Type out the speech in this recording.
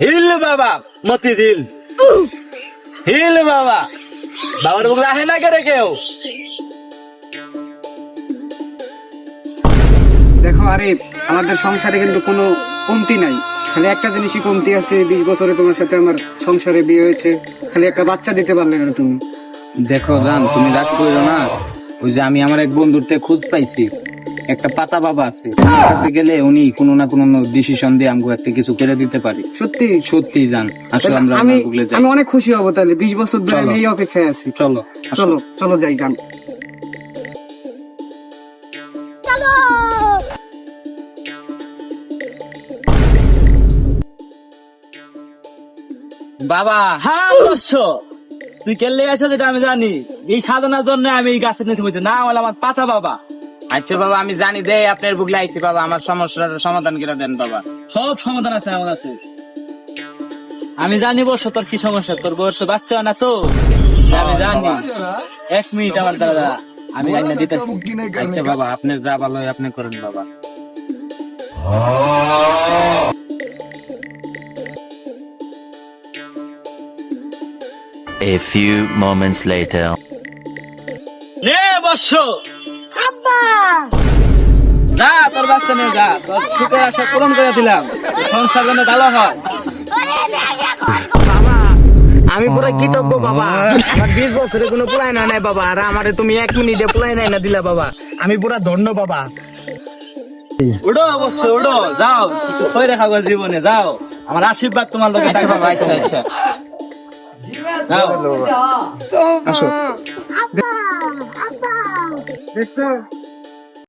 Hill বাবা মতি দিল hill বাবা বাবার বুক রাখে না করে কেউ। দেখো আরে আমাদের সংসারে কিন্তু কোনো কমতি নাই, খালি একটা জিনিসই কমতি আছে। 20 বছরে তোমার সাথে আমার সংসারে বিয়ে হয়েছে, খালি একটা বাচ্চা দিতে পারলে না তুমি। দেখো জান, তুমি রাগ করো না। ওই যে আমি আমার এক বন্ধুর থেকে খোঁজ পাইছি, একটা পাতা বাবা আছে, ওনার কাছে গেলে উনি কোনো না কোনো ডিসিশন দিয়ে আমাকে একটা কিছু করে দিতে পারি। সত্যি সত্যি জান, আসলে আমরা আমি গুগলে যাই। আমি অনেক খুশি হব তাহলে। 20 বছর ধরে আমি চলো। এই অপেক্ষায় আছি। চলো চলো চলো যাই যান। বাবা। হ্যাঁ বৎস, তুই কেলে গেছো যেটা আমি জানি। এই সাধনার জন্য আমি এই গাছের নিচে বসেছি, না হলে আমার পাতা বাবা। আচ্ছা বাবা, আমি জানি দে আপনার বুগলে আইছি বাবা, আমার সমস্যার সমাধান করে দেন বাবা। সব সমাধান আছে আমার কাছে। আমি জানি বর্ষ তোর কি সমস্যা, তোর বর্ষ বাচ্চা না তো আমি জানি। 1 মিনিট আমার দাদা, আমি জানি না দিতেছি। আচ্ছা বাবা, আপনি যা ভালো হয় আপনি করেন বাবা। A few moments later. নে বর্ষ, যা তোর বাচ্চা নিয়ে যা, তোর সুখের আশা পূরণ করে দিলাম, তোর সংসার যেন ভালো হয়। বাবা আমি পুরো কৃতজ্ঞ বাবা, আমার 20 বছরে কোনো পুলাই না নাই বাবা, আর আমারে তুমি 1 মিনিটে পুলাই নাই না দিলা বাবা, আমি পুরা ধন্য বাবা। উড়ো বর্ষ উড়ো, যাও কিছু হয়ে রেখা জীবনে, যাও আমার আশীর্বাদ তোমার লোক। আচ্ছা বাবা, আচ্ছা আচ্ছা। যাও। আসো দেখছো